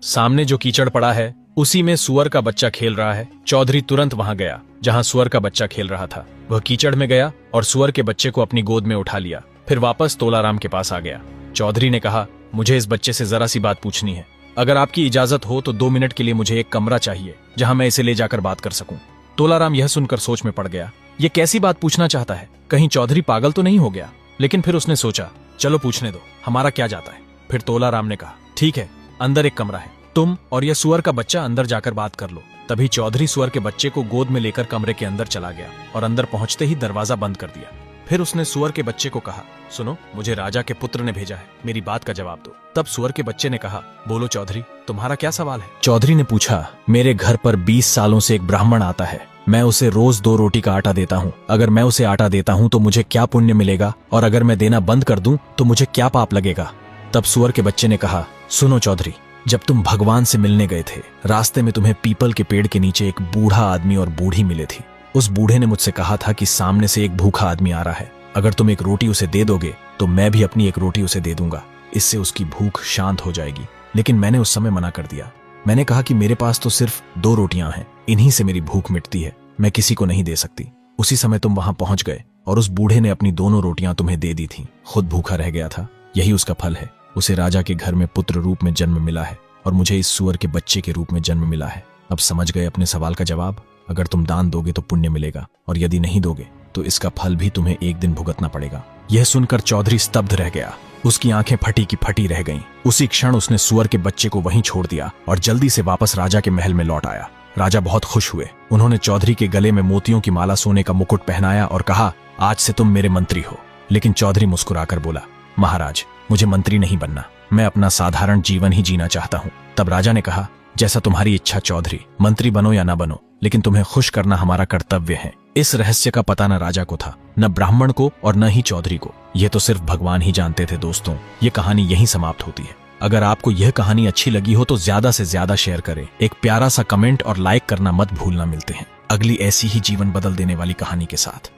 सामने जो कीचड़ पड़ा है उसी में सुअर का बच्चा खेल रहा है। चौधरी तुरंत वहां गया जहां सुअर का बच्चा खेल रहा था। वह कीचड़ में गया और सुअर के बच्चे को अपनी गोद में उठा लिया। फिर वापस तोलाराम के पास आ गया। चौधरी ने कहा, मुझे इस बच्चे से जरा सी बात पूछनी है। अगर आपकी इजाजत हो तो 2 मिनट के लिए मुझे एक कमरा चाहिए जहां मैं इसे ले जाकर बात कर सकूं। तोलाराम यह सुनकर सोच में पड़ गया। ये कैसी बात पूछना चाहता है? कहीं चौधरी पागल तो नहीं हो गया? लेकिन फिर उसने सोचा, चलो पूछने दो, हमारा क्या जाता है। फिर तोलाराम ने कहा, ठीक है, अंदर एक कमरा है, तुम और यह सुअर का बच्चा अंदर जाकर बात कर लो। तभी चौधरी सुअर के बच्चे को गोद में लेकर कमरे के अंदर चला गया और अंदर पहुंचते ही दरवाजा बंद कर दिया। फिर उसने सुअर के बच्चे को कहा, सुनो, मुझे राजा के पुत्र ने भेजा है, मेरी बात का जवाब दो। तब सुअर के बच्चे ने कहा, बोलो चौधरी, तुम्हारा क्या सवाल है? चौधरी ने पूछा, मेरे घर पर 20 सालों से एक ब्राह्मण आता है, मैं उसे रोज 2 रोटी का आटा देता हूँ। अगर मैं उसे आटा देता हूँ तो मुझे क्या पुण्य मिलेगा, और अगर मैं देना बंद कर दूं तो मुझे क्या पाप लगेगा? तब सुअर के बच्चे ने कहा, सुनो चौधरी, जब तुम भगवान से मिलने गए थे, रास्ते में तुम्हें पीपल के पेड़ के नीचे एक बूढ़ा आदमी और बूढ़ी मिले थी। उस बूढ़े ने मुझसे कहा था कि सामने से एक भूखा आदमी आ रहा है, अगर तुम एक रोटी उसे दे दोगे तो मैं भी अपनी एक रोटी उसे दे दूंगा, इससे उसकी भूख शांत हो जाएगी। लेकिन मैंने उस समय मना कर दिया। मैंने कहा कि मेरे पास तो सिर्फ 2 रोटियां हैं, इन्हीं से मेरी भूख मिटती है, मैं किसी को नहीं दे सकती। उसी समय तुम वहां पहुंच गए और उस बूढ़े ने अपनी दोनों रोटियां तुम्हें दे दी थी। खुद भूखा रह गया था। यही उसका फल है। उसे राजा के घर में पुत्र रूप में जन्म मिला है और मुझे इस सुअर के बच्चे के रूप में जन्म मिला है। अब समझ गए अपने सवाल का जवाब? अगर तुम दान दोगे तो पुण्य मिलेगा, और यदि नहीं दोगे तो इसका फल भी तुम्हें एक दिन भुगतना पड़ेगा। यह सुनकर चौधरी स्तब्ध रह गया। उसकी आंखें फटी की फटी रह गईं। उसी क्षण उसने सुअर के बच्चे को वहीं छोड़ दिया और जल्दी से वापस राजा के महल में लौट आया। राजा बहुत खुश हुए। उन्होंने चौधरी के गले में मोतियों की माला, सोने का मुकुट पहनाया और कहा, आज से तुम मेरे मंत्री हो। लेकिन चौधरी मुस्कुराकर बोला, महाराज, मुझे मंत्री नहीं बनना, मैं अपना साधारण जीवन ही जीना चाहता हूँ। तब राजा ने कहा, जैसा तुम्हारी इच्छा चौधरी, मंत्री बनो या ना बनो, लेकिन तुम्हें खुश करना हमारा कर्तव्य है। इस रहस्य का पता न राजा को था, न ब्राह्मण को और न ही चौधरी को। यह तो सिर्फ भगवान ही जानते थे। दोस्तों, ये कहानी यहीं समाप्त होती है। अगर आपको यह कहानी अच्छी लगी हो तो ज्यादा से ज्यादा शेयर करें, एक प्यारा सा कमेंट और लाइक करना मत भूलना। मिलते हैं अगली ऐसी ही जीवन बदल देने वाली कहानी के साथ।